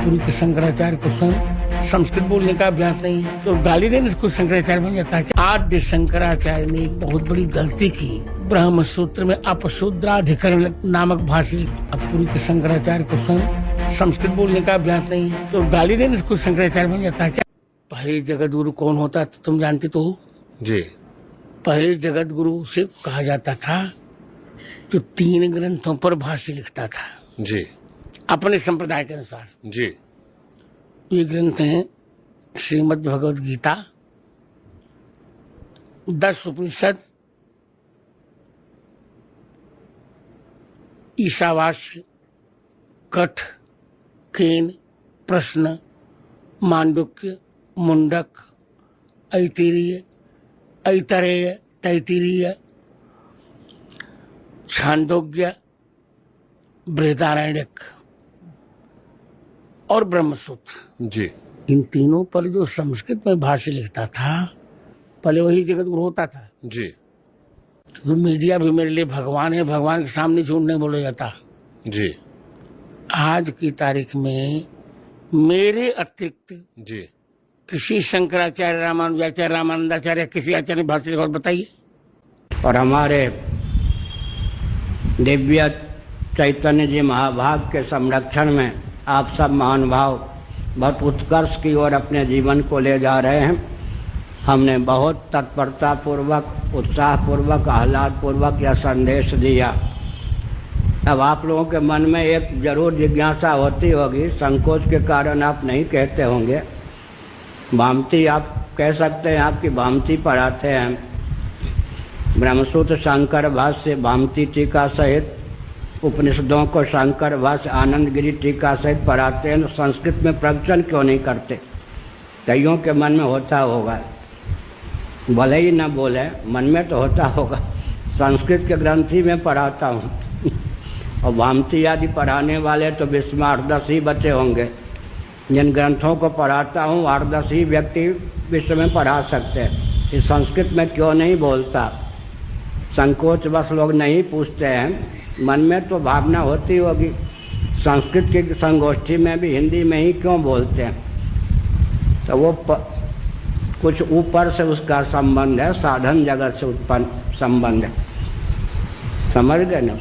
पूरी के शंकराचार्य को संस्कृत बोलने का अभ्यास नहीं है तो गाली देने से कुछ शंकराचार्य बन जाता है। आद्य शंकराचार्य ने एक बहुत बड़ी गलती की, ब्रह्म सूत्र में अपशूद्राधिकरण नामक भाषी। अब पूरी के शंकराचार्य को संस्कृत बोलने का अभ्यास नहीं है तो गाली देने से कुछ शंकराचार्य बन जाता है क्या? पहले जगत गुरु कौन होता था तुम जानते तो हो जी। पहले जगत गुरु से कहा जाता था जो 3 ग्रंथों पर भाष्य लिखता था जी, अपने संप्रदाय के अनुसार। जी। ये ग्रंथ हैं श्रीमद् भगवद गीता, 10 उपनिषद, ईशावास्य, कठ, केन, प्रश्न, मांडुक्य, मुंडक, ऐतिरीय, ऐतरेय, तैतिरीय, छांदोग्य, बृहदारण्यक और ब्रह्मसूत्र। जी। इन तीनों पर जो संस्कृत में भाष्य लिखता था पहले वही जगत गुरु होता था। जी। तो मीडिया भी मेरे लिए भगवान है, भगवान के सामने झूठ नहीं बोला जाता। जी। आज की तारीख में मेरे अतिरिक्त जी। किसी शंकराचार्य, रामानुजाचार्य, रामानंदाचार्य, किसी आचार्य भाष्य लिखा बताइए। और हमारे दिव्य चैतन्य जी महाभाग के संरक्षण में आप सब महानुभाव बहुत उत्कर्ष की ओर अपने जीवन को ले जा रहे हैं। हमने बहुत तत्परता पूर्वक, उत्साह पूर्वक, आह्लाद पूर्वक यह संदेश दिया। अब आप लोगों के मन में एक जरूर जिज्ञासा होती होगी, संकोच के कारण आप नहीं कहते होंगे। भामती आप कह सकते हैं, आपकी भामती पढ़ाते हैं। ब्रह्मसूत्र शंकर भाष्य भामती टीका सहित उपनिषदों को शंकर भाष्य आनंद गिरी टीका सहित पढ़ाते हैं। तो संस्कृत में प्रवचन क्यों नहीं करते? कईयों के मन में होता होगा, भले ही न बोले, मन में तो होता होगा। संस्कृत के ग्रंथी में पढ़ाता हूँ और भामती आदि पढ़ाने वाले तो विश्व में 8-10 ही बचे होंगे। जिन ग्रंथों को पढ़ाता हूँ 8-10 ही व्यक्ति विश्व में पढ़ा सकते हैं। इस संस्कृत में क्यों नहीं बोलता? संकोच बस लोग नहीं पूछते हैं, मन में तो भावना होती होगी। संस्कृत की संगोष्ठी में भी हिंदी में ही क्यों बोलते हैं? तो वो कुछ ऊपर से उसका संबंध है, साधन जगत से उत्पन्न संबंध है। समझ गए ना?